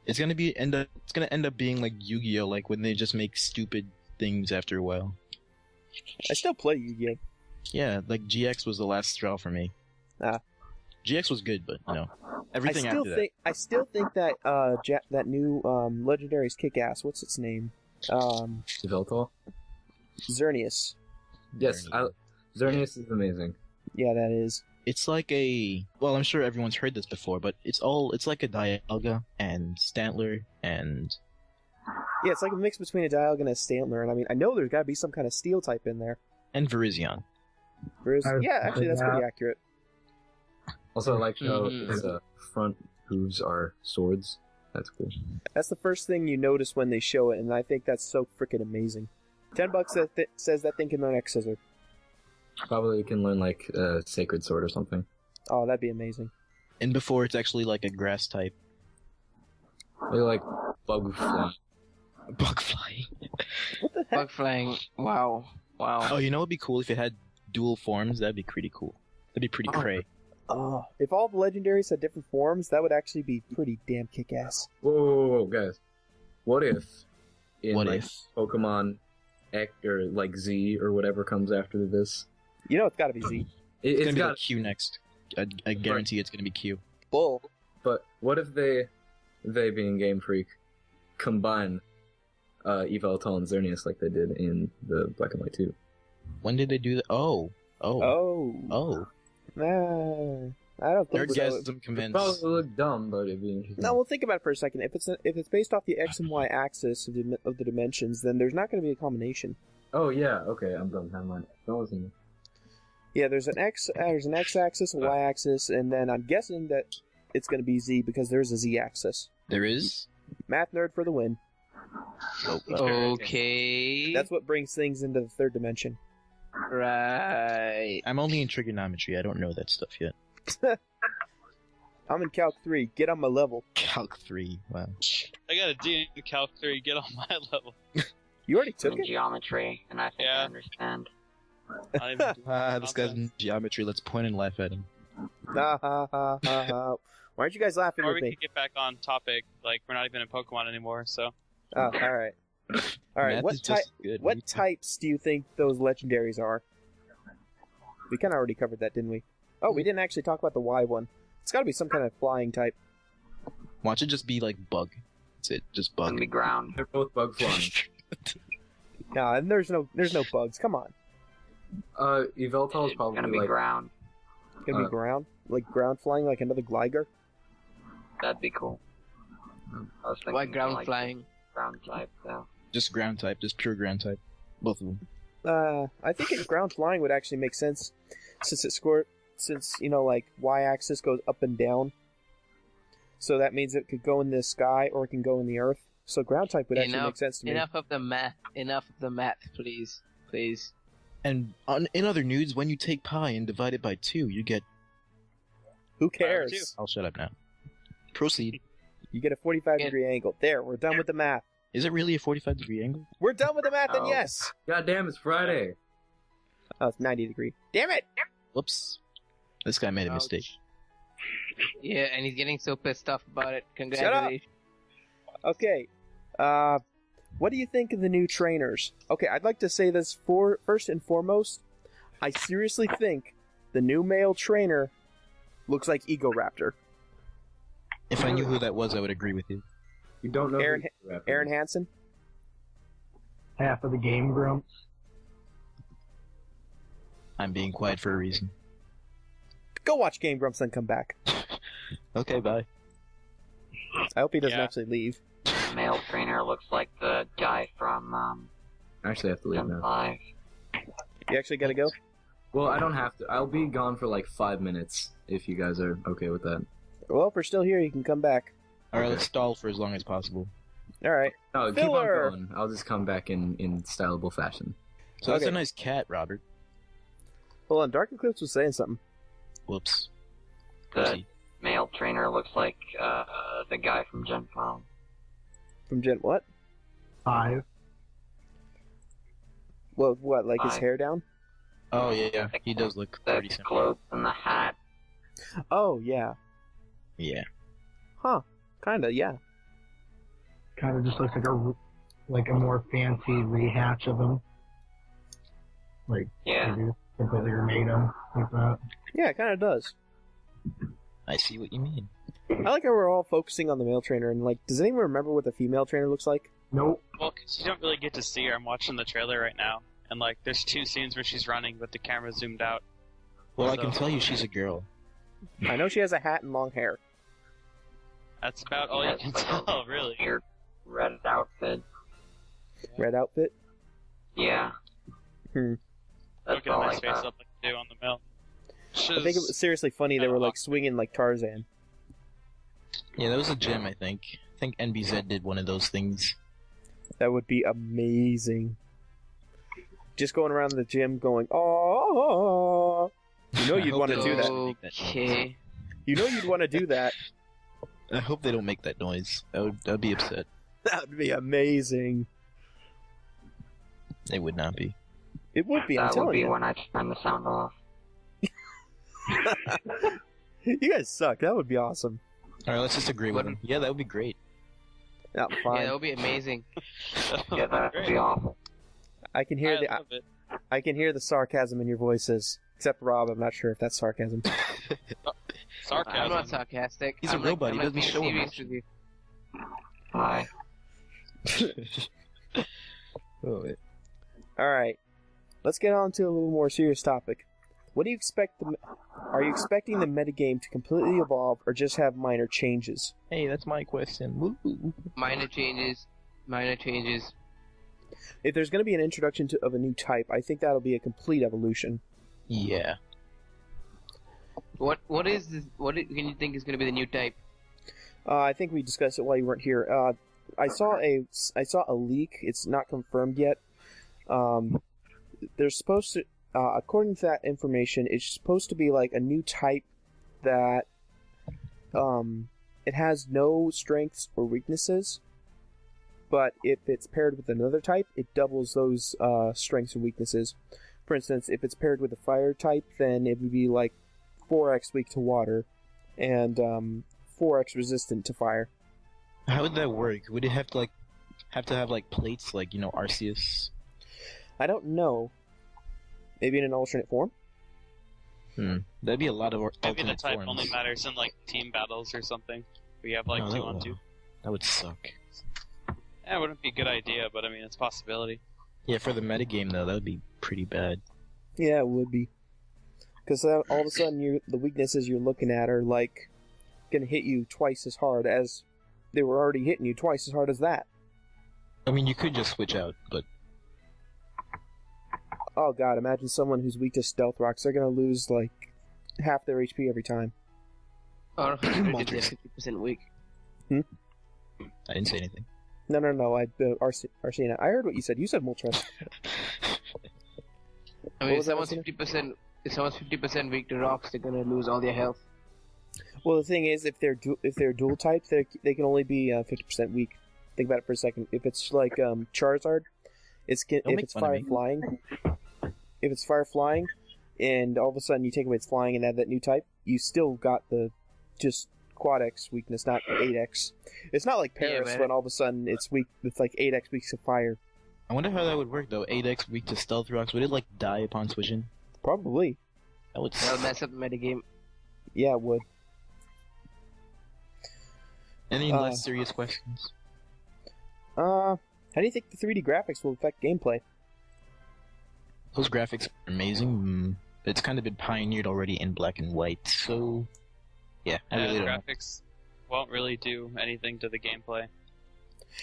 It's gonna end up being like Yu-Gi-Oh, like when they just make stupid things after a while. I still play Yu-Gi-Oh. Yeah, like GX was the last straw for me. GX was good, but everything after that. I still think that that new Legendary's kick-ass. What's its name? Yveltal? Xerneas. Yes, Xerneas is amazing. Yeah, that is. It's like I'm sure everyone's heard this before, but it's like a Dialga and Stantler and... Yeah, it's like a mix between a Dialga and a Stantler, and I mean, I know there's gotta be some kind of steel type in there. And Virizion. Yeah, actually, that's pretty accurate. Also, I like how his front hooves are swords. That's cool. That's the first thing you notice when they show it, and I think that's so freaking amazing. $10 says that thing can learn X Scissor. Probably you can learn, like, Sacred Sword or something. Oh, that'd be amazing. And before it's actually like a grass type. Maybe like Bug Flying. Bug Flying. What the heck? Bug Flying. Wow. Oh, you know what'd be cool if it had dual forms? That'd be pretty cool. That'd be pretty cray. If all the legendaries had different forms, that would actually be pretty damn kick-ass. Whoa, guys. What if What Pokemon X or like Z or whatever comes after this? You know it's gotta be Z. It's gonna be like Q next. I guarantee it's gonna be Q. Bull. But what if they being Game Freak, combine Yveltal and Xerneas like they did in the Black and White 2? When did they do that? Oh. Nah, I don't think so. Nerdgasm It commenced. probably look dumb, but it'd be interesting. No, well, think about it for a second. If it's based off the X and Y axis of the dimensions, then there's not going to be a combination. Oh yeah, okay, I'm done. Never mind. Don't listen to me. Yeah, there's an X axis, a Y axis, and then I'm guessing that it's going to be Z because there's a Z axis. There is? Math nerd for the win. Okay. That's what brings things into the third dimension. Right. I'm only in trigonometry. I don't know that stuff yet. I'm in Calc 3. Get on my level. Calc 3. Wow. I got a D in Calc 3. Get on my level. You already took in it? geometry, and I think I understand. This guy's in geometry. Let's point and laugh at him. Why aren't you guys laughing Or with we me? could get back on topic. Like, we're not even in Pokemon anymore, so... Oh, alright. Alright, what types do you think those legendaries are? We kind of already covered that, didn't we? Oh, we didn't actually talk about the Y one. It's gotta be some kind of flying type. Watch it just be like bug. That's it. Just bug. Gonna be ground. They're both bug flying. Nah, and there's no bugs. Come on. Yveltal is probably Gonna be like ground. Gonna be ground? Like ground flying like another Gligar? That'd be cool. I was thinking Why ground like flying? Ground type, though. Just ground type. Just pure ground type. Both of them. I think ground flying would actually make sense since you know, like, Y-axis goes up and down. So that means it could go in the sky or it can go in the earth. So ground type would actually make sense to me. Enough of the math, please. Please. And in other news, when you take pi and divide it by 2, you get... Who cares? I'll shut up now. Proceed. You get a 45-degree angle. There, we're done with the math. Is it really a 45-degree angle? We're done with the math, and yes! God damn, it's Friday! Oh, it's 90-degree. Damn it! Whoops. This guy made a mistake. Yeah, and he's getting so pissed off about it. Congratulations. Shut up! Okay. What do you think of the new trainers? Okay, I'd like to say this first and foremost. I seriously think the new male trainer looks like Egoraptor. If I knew who that was, I would agree with you. You don't know Aaron Hansen? Half of the Game Grumps. I'm being quiet for a reason. Go watch Game Grumps, then come back. Okay, bye. I hope he doesn't actually leave. Male trainer looks like the guy from, Actually, I have to leave Gen now. 5. You actually gotta go? Well, I don't have to. I'll be gone for like 5 minutes, if you guys are okay with that. Well, if we're still here, you can come back. Alright, let's stall for as long as possible. Alright. No, keep on going. I'll just come back in stylable fashion. So that's a nice cat, Robert. Hold on, Dark Eclipse was saying something. Whoops. The male trainer looks like, the guy from Gen 5. From Gen what? 5. Well, what, like his 5. hair down? Oh, yeah. He does look pretty The similar. clothes and the hat. Oh, yeah. Yeah. Huh. Kinda, yeah. Kind of just looks like a more fancy rehatch of them. Like, Yeah. they just completely remade them like that. Yeah, it kind of does. I see what you mean. I like how we're all focusing on the male trainer, and like, does anyone remember what the female trainer looks like? Nope. Well, 'cause you don't really get to see her. I'm watching the trailer right now, and like, there's 2 scenes where she's running, but the camera zoomed out. Well, I So, can tell you she's a girl. I know she has a hat and long hair. That's about all you can tell, really. Weird red outfit. Red outfit. Yeah. Hmm. That's Don't get a all nice I face got. up like they do on the mail. I think it was seriously funny. They were like swinging like Tarzan. Yeah, that was a gym, I think. I think NBZ did one of those things. That would be amazing. Just going around the gym going, oh, you know I you'd hope want to they do don't that. make that noise. Okay. You know you'd want to do that. I hope they don't make that noise. I'd be upset. That would be amazing. They would not be. It would be. I'm That would telling be you. when I turn the sound off. You guys suck. That would be awesome. Alright, let's just agree with them. Yeah, that would be great. Not Yeah, fine. that would be amazing. Yeah, that would be awful. I can hear I love it. I can hear the sarcasm in your voices. Except Rob, I'm not sure if that's sarcasm. Sarcasm. I'm not sarcastic. He's a I'm robot, he I'm doesn't being show serious emotion. with you. Hi. Oh, wait. All right, let's get on to a little more serious topic. What do you expect? Are you expecting the metagame to completely evolve, or just have minor changes? Hey, that's my question. Woo. Minor changes. Minor changes. If there's going to be an introduction of a new type, I think that'll be a complete evolution. Yeah. What is this? Can you think is going to be the new type? I think we discussed it while you weren't here. I saw a leak. It's not confirmed yet. There's supposed to, according to that information, it's supposed to be like a new type that it has no strengths or weaknesses, but if it's paired with another type, it doubles those strengths and weaknesses. For instance, if it's paired with a fire type, then it would be like 4x weak to water and 4x resistant to fire. How would that work? Would it have to have like plates like, Arceus? I don't know. Maybe in an alternate form? That'd be a lot of Maybe the alternate type forms. only matters in like team battles or something. We have like Oh, 2 on 2. That would suck. Yeah, it wouldn't be a good idea, but I mean, it's a possibility. Yeah, for the metagame though, that would be pretty bad. Yeah, it would be. Because all of a sudden, the weaknesses you're looking at are like going to hit you twice as hard as they were already hitting you twice as hard as that. I mean, you could just switch out, but Oh god, imagine someone who's weak to stealth rocks. They're going to lose like half their HP every time. Or if they're Monsters. 50% weak. I didn't say anything. No, Arcena. I heard what you said. You said Moltres. I What mean, was that, Arcena? if someone's 50% weak to rocks, they're gonna lose all their health. Well, the thing is, if they're dual type, they can only be 50% weak. Think about it for a second. If it's like Charizard, if make it's fun of fire me. flying, if it's fire flying, and all of a sudden you take away its flying and add that new type, you still got the just quad X weakness, not 8x. It's not like Yeah, Paris man. when all of a sudden it's weak. It's like 8x weak to fire. I wonder how that would work though. 8x weak to stealth rocks. Would it like die upon switching? Probably. That would That'll suck. mess up the metagame. Yeah, it would. Any less serious questions? How do you think the 3D graphics will affect gameplay? Those graphics are amazing, but it's kind of been pioneered already in black and white, so yeah, I really the don't know. graphics won't really do anything to the gameplay.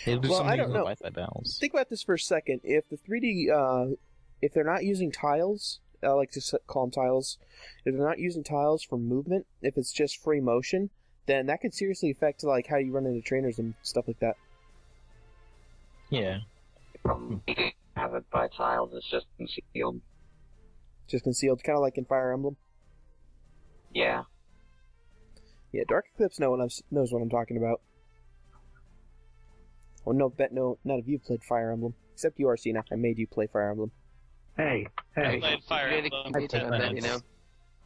They'll do Well, I something don't with the know. Wi-Fi battles. Think about this for a second. If the 3D, if they're not using tiles, I like to call them tiles. If they're not using tiles for movement, if it's just free motion, then that could seriously affect like how you run into trainers and stuff like that. Yeah. Have it by tiles, it's just concealed. Just concealed, kind of like in Fire Emblem. Yeah. Yeah, Dark Eclipse knows what I'm talking about. Well, none of you played Fire Emblem except you, Arsena. I made you play Fire Emblem. Hey, I hey. played Fire Really Emblem compete for 10 about that, you minutes. know?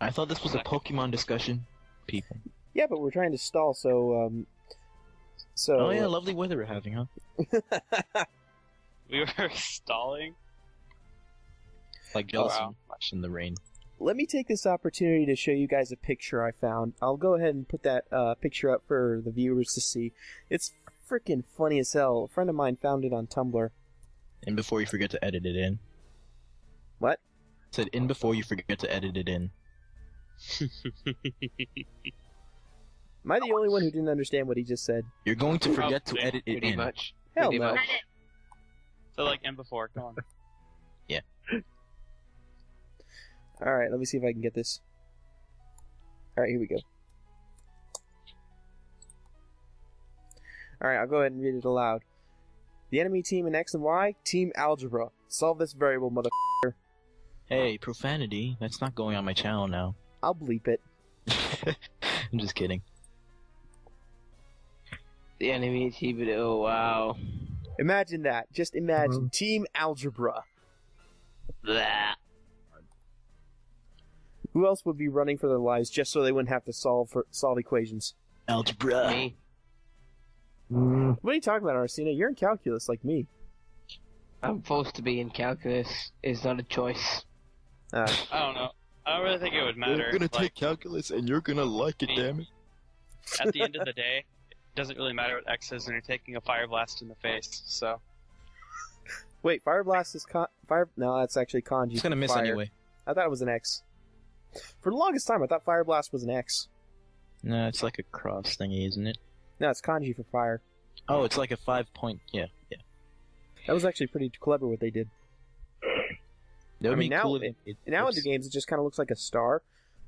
I thought this was a Pokemon discussion. People. Yeah, but we're trying to stall, so So. Oh yeah, lovely weather we're having, huh? We were stalling. Like jealous wow. in the rain. Let me take this opportunity to show you guys a picture I found. I'll go ahead and put that picture up for the viewers to see. It's freaking funny as hell. A friend of mine found it on Tumblr. And before you forget to edit it in. What? Said in before you forget to edit it in. Am I the only one who didn't understand what he just said? You're going to forget to Probably. edit it Pretty in. much. Hell Pretty no. much. So like and before, come on. Alright, let me see if I can get this. Alright, here we go. Alright, I'll go ahead and read it aloud. The enemy team in X and Y, Team Algebra. Solve this variable, mother. Hey, profanity. That's not going on my channel now. I'll bleep it. I'm just kidding. The enemy team. Oh wow. Imagine that. Just imagine. Team Algebra. Blah. Who else would be running for their lives just so they wouldn't have to solve equations? Algebra. Me. What are you talking about, Arsena? You're in calculus like me. I'm supposed to be in calculus. It's not a choice. I don't know. I don't really think it would matter. Like, calculus and you're gonna like it, damn it. at the end of the day, it doesn't really matter what X is when you're taking a fire blast in the face. So Wait, Fire Blast is No, that's actually kanji. He's gonna for miss fire. anyway. I thought it was an X. For the longest time, I thought Fire Blast was an X. No, it's like a cross thingy, isn't it? No, it's kanji for fire. Oh, it's like a 5-point. Yeah. That was actually pretty clever what they did. That would I mean, be now- cool if Now in the games, it just kind of looks like a star,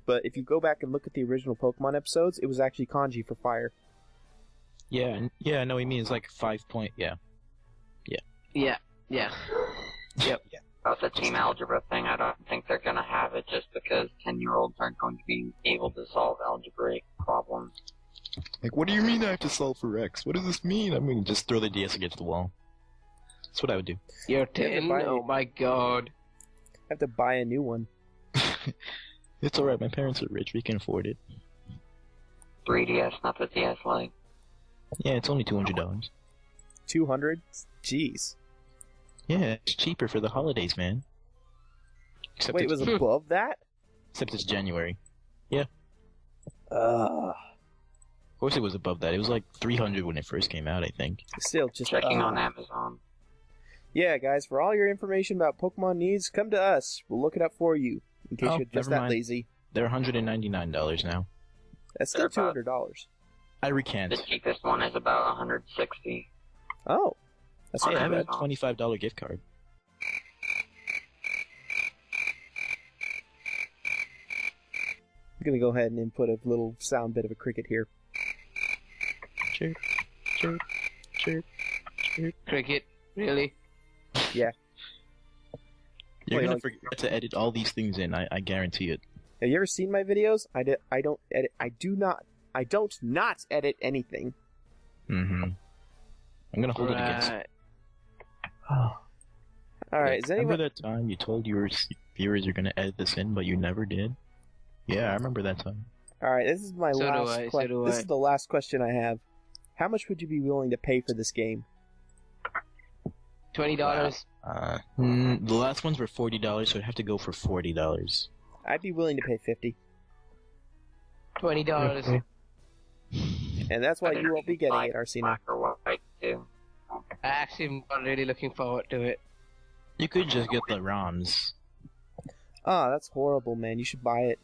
but if you go back and look at the original Pokemon episodes, it was actually kanji for fire. Yeah, I know what you mean. It's like 5-point. Yeah. Yeah. Yeah. About the team algebra thing, I don't think they're going to have it just because 10-year-olds aren't going to be able to solve algebraic problems. Like, what do you mean I have to solve for X? What does this mean? I'm gonna just throw the DS against the wall. That's what I would do. You're Yeah, 10? but- Oh my god. I have to buy a new one. It's alright, my parents are rich, we can afford it. 3DS, not the DS Lite. Yeah, it's only $200. 200? Jeez. Yeah, it's cheaper for the holidays, man. Except Wait, it it's, was above that? except it's January. Of course it was above that. It was like $300 when it first came out, I think. Still, just Checking on Amazon. Yeah, guys, for all your information about Pokemon needs, come to us. We'll look it up for you, in case Oh, you're just never that mind. lazy. They're $199 now. That's still They're about- $200. I recant. The cheapest one is about 160. Oh. That's On Hey, I not have a bad. Amazon. $25 gift card. I'm gonna go ahead and input a little sound bit of a cricket here. Chirp, chirp, chirp, chirp. Cricket? Really? You're Wait, gonna like- forget to edit all these things in, I guarantee it. Have you ever seen my videos? I don't edit. I don't not edit anything. Mm-hmm. I'm gonna hold it against. Right. All right, is anyone? Remember that time you told your viewers you're gonna edit this in, but you never did? Yeah, I remember that time. All right, this is my So do last. I, so do This I. is the last question I have. How much would you be willing to pay for this game? $20. The last ones were $40, so I'd have to go for $40. I'd be willing to pay $50, $20. Okay. and that's why I think you won't be getting black- it, Arsena. Black or white, too. I actually am not really looking forward to it. You could just get the ROMs. Ah, that's horrible, man. You should buy it.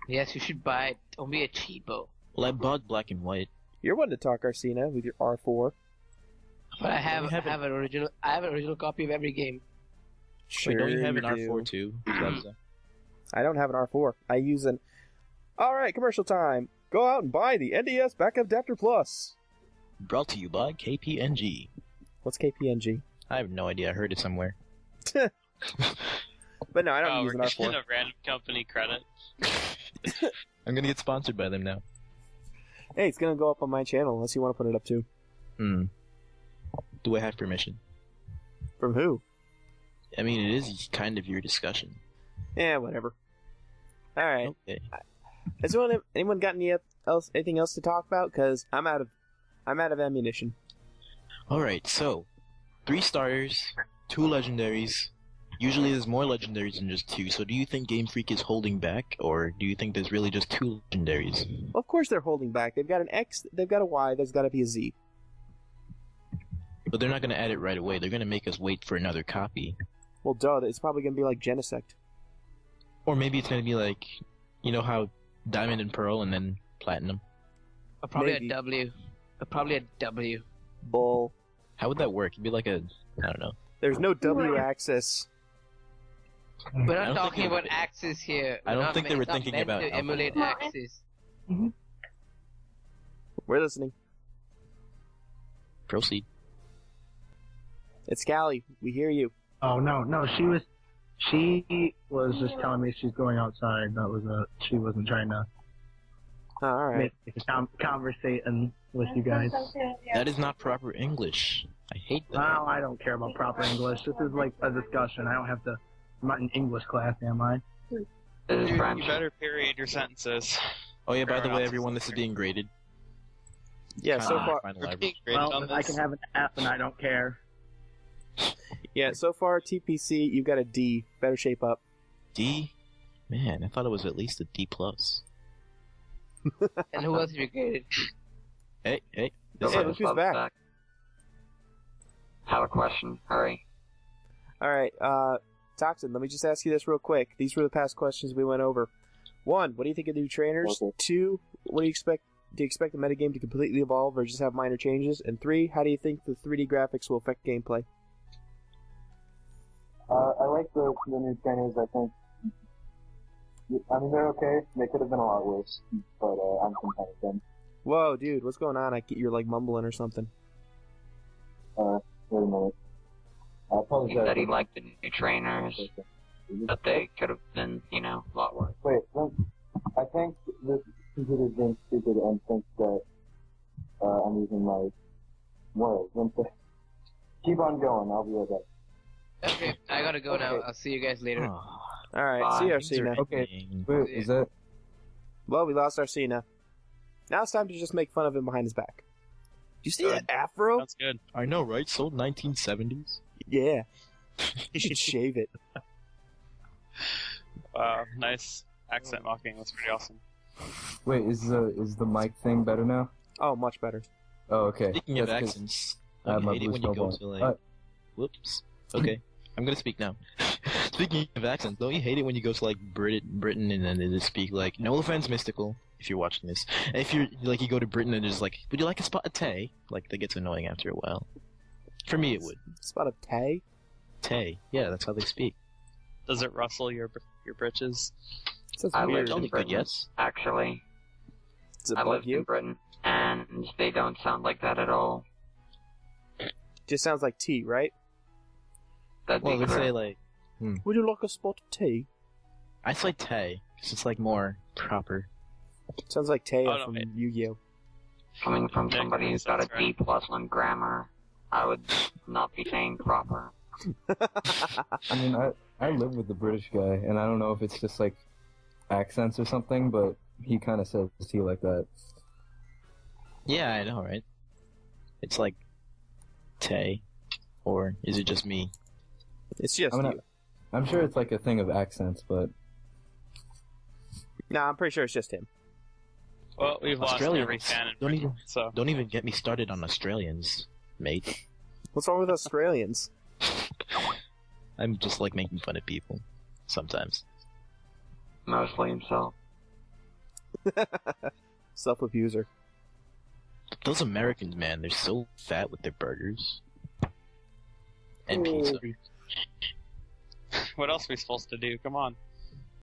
Yes, you should buy it. Don't be a cheapo. Well, I bought black and white. You're one to talk, Arsena, with your R4. But I have, we I have have an original. I have an original copy of every game. Sure, Wait, don't you have an do. R4 too? Zabuza? I don't have an R4. I use an. All right, commercial time. Go out and buy the NDS Backup Adapter Plus. Brought to you by KPNG. What's KPNG? I have no idea. I heard it somewhere. But no, I don't use we're an getting R4. a random company credit. I'm gonna get sponsored by them now. Hey, it's gonna go up on my channel unless you want to put it up too. Do I have permission? From who? I mean, it is kind of your discussion. Yeah, whatever. All right. Okay. Has anyone got anything else to talk about? Because I'm out of I'm out of ammunition. Alright, so 3 starters, 2 legendaries. Usually there's more legendaries than just 2, so do you think Game Freak is holding back, or do you think there's really just 2 legendaries? Of course they're holding back. They've got an X, they've got a Y, there's got to be a Z. But they're not going to add it right away. They're going to make us wait for another copy. Well, duh, it's probably going to be like Genesect. Or maybe it's going to be like, you know how Diamond and Pearl and then Platinum? Or probably Maybe. a W. Or probably a W. Bull. How would that work? It'd be like a, I don't know. There's no W access. We're I not don't talking think- about Axis here. I don't Not think they were it's not thinking meant about to Alpha. emulate Axis. We're listening. Proceed. It's Callie. We hear you. Oh no, she was just telling me she's going outside. That was she wasn't trying to Oh, all right. make a conversation with you guys. That is not proper English. I hate that. Well, I don't care about proper English. This is like a discussion. I don't have to. I'm not in English class, am I? This is You French. better period your sentences. Oh yeah, by Fair the way, enough. everyone, this is being graded. Yeah, so Kinda far, final We're average. being graded Well, on I this. can have an F and I don't care. so far, TPC, you've got a D. Better shape up. D? Man, I thought it was at least a D+. And who else have you graded? Hey, Hey, Nobody look who's loves back. that. Have a question. Hurry. All right, Toxin, let me just ask you this real quick. These were the past questions we went over. 1, what do you think of the new trainers? Okay. 2, what do you expect? Do you expect the metagame to completely evolve or just have minor changes? And 3, how do you think the 3D graphics will affect gameplay? I like the new trainers. I think. I mean, they're okay. They could have been a lot worse, but I'm content with them. Whoa, dude, what's going on? You're like mumbling or something. Wait a minute. I He apologize. said he liked the new trainers, but they could have been, a lot worse. Wait, I think this computer's being stupid and thinks that I'm using my words. Keep on going. I'll be right back. Okay, I gotta go now. Okay. I'll see you guys later. Oh, All right, see you, things are Arsena. Okay. ending. Wait, is that? Well, we lost Arsena. Now it's time to just make fun of him behind his back. Do you see that afro? That's good. I know, right? So 1970s? Yeah. You should shave it. Wow, nice accent mocking. That's pretty awesome. Wait, is the mic thing better now? Oh, much better. Oh, okay. Speaking of That's 'cause accents, I have don't my you hate it blue when you go snowball. to like... Whoops. Okay, I'm gonna speak now. Speaking of accents, don't you hate it when you go to like Britain and then they just speak like, no offense, Mystical, if you're watching this. And if you're like, you go to Britain and just like, would you like a spot of tea? Like, that gets annoying after a while. For me, it would. Spot of Tay. Tay. Yeah, that's how they speak. Does it rustle your britches? Sounds I weird. lived in Only good, Britain, yes. actually. Does it I bug lived in you? Britain, and they don't sound like that at all. Just sounds like tea, right? That'd Well, be they say correct. like, Would you like a spot of tea? I say Tay, because it's like more proper. Sounds like Taya Oh, no, from it- Yu-Gi-Oh. Coming from Yeah, somebody who's got a that's D plus on grammar, I would not be saying proper. I mean, I live with the British guy, and I don't know if it's just like accents or something, but he kind of says tea like that. Yeah, I know, right? It's like Tay, or is it just me? It's just I mean, you. I'm sure it's like a thing of accents, but Nah, I'm pretty sure it's just him. Well, we've lost Australians. every fan in Don't Britain, even- so Don't even get me started on Australians, mate. What's wrong with Australians? I'm just like making fun of people. Sometimes. Mostly himself. Self-abuser. Those Americans, man, they're so fat with their burgers. And pizza. what else are we supposed to do? Come on.